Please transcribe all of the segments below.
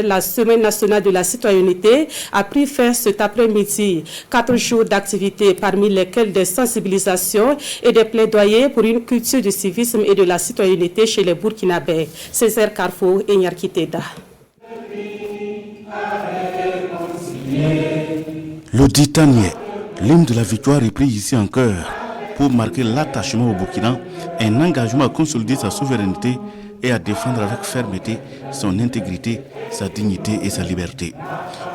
La Semaine nationale de la citoyenneté a pris fin cet après-midi. 4 jours d'activité, parmi lesquels des sensibilisations et des plaidoyers pour une culture du civisme et de la citoyenneté chez les Burkinabés. Césaire Carrefour et Nyarkiteda. Le Ditanier, l'hymne de la victoire est pris ici en chœur pour marquer l'attachement au Burkina, un engagement à consolider sa souveraineté et à défendre avec fermeté son intégrité, sa dignité et sa liberté.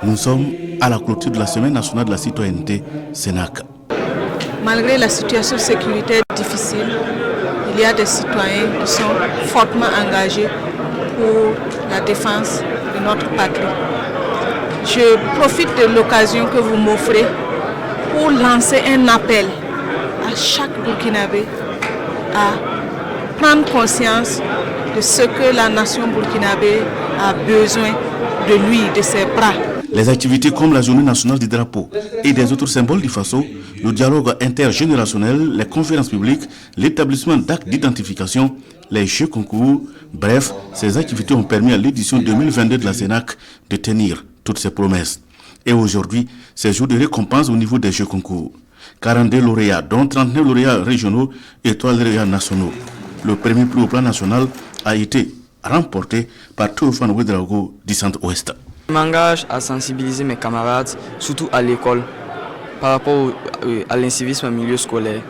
Nous sommes à la clôture de la Semaine nationale de la citoyenneté, SENAC. Malgré la situation sécuritaire difficile, il y a des citoyens qui sont fortement engagés pour la défense de notre patrie. Je profite de l'occasion que vous m'offrez pour lancer un appel à chaque Burkinabé à prendre conscience de ce que la nation burkinabé a besoin de lui, de ses bras. Les activités comme la journée nationale du drapeau et des autres symboles du Faso, le dialogue intergénérationnel, les conférences publiques, l'établissement d'actes d'identification, les jeux concours, bref, ces activités ont permis à l'édition 2022 de la SENAC de tenir toutes ses promesses. Et aujourd'hui, c'est jour de récompense au niveau des jeux concours. 42 lauréats, dont 39 lauréats régionaux et 3 lauréats nationaux. Le premier prix au plan national a été remporté par Théophane Ouedraogo du Centre-Ouest. Je m'engage à sensibiliser mes camarades, surtout à l'école, par rapport à l'incivisme en milieu scolaire.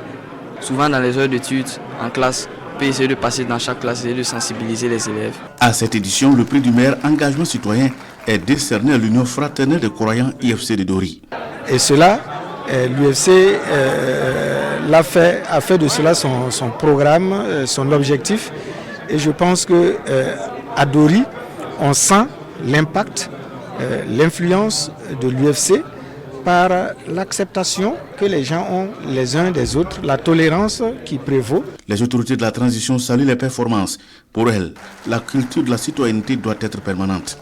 Souvent dans les heures d'études, en classe, on peut essayer de passer dans chaque classe et de sensibiliser les élèves. À cette édition, le prix du meilleur engagement citoyen est décerné à l'Union fraternelle des croyants IFC de Dori. Et cela, l'UFC a fait de cela son programme, son objectif. Et je pense qu'à Dori, on sent l'impact, l'influence de l'UFC par l'acceptation que les gens ont les uns des autres, la tolérance qui prévaut. Les autorités de la transition saluent les performances. Pour elles, la culture de la citoyenneté doit être permanente.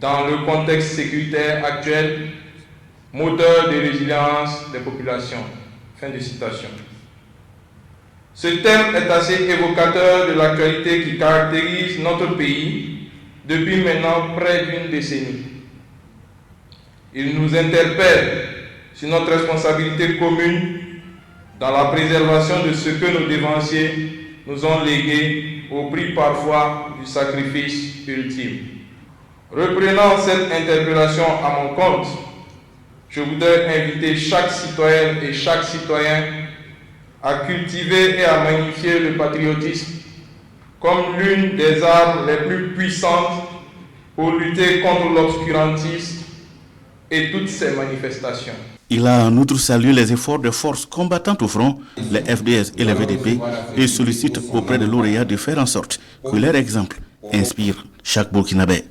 Dans le contexte sécuritaire actuel, moteur de résilience des populations. Fin de citation. Ce thème est assez évocateur de l'actualité qui caractérise notre pays depuis maintenant près d'une décennie. Il nous interpelle sur notre responsabilité commune dans la préservation de ce que nos dévanciers nous ont légué au prix parfois du sacrifice ultime. Reprenant cette interpellation à mon compte, je voudrais inviter chaque citoyenne et chaque citoyen à cultiver et à magnifier le patriotisme comme l'une des armes les plus puissantes pour lutter contre l'obscurantisme et toutes ses manifestations. Il a en outre salué les efforts des forces combattantes au front, les FDS et les VDP, et sollicite auprès des lauréats de faire en sorte que leur exemple inspire chaque Burkinabé.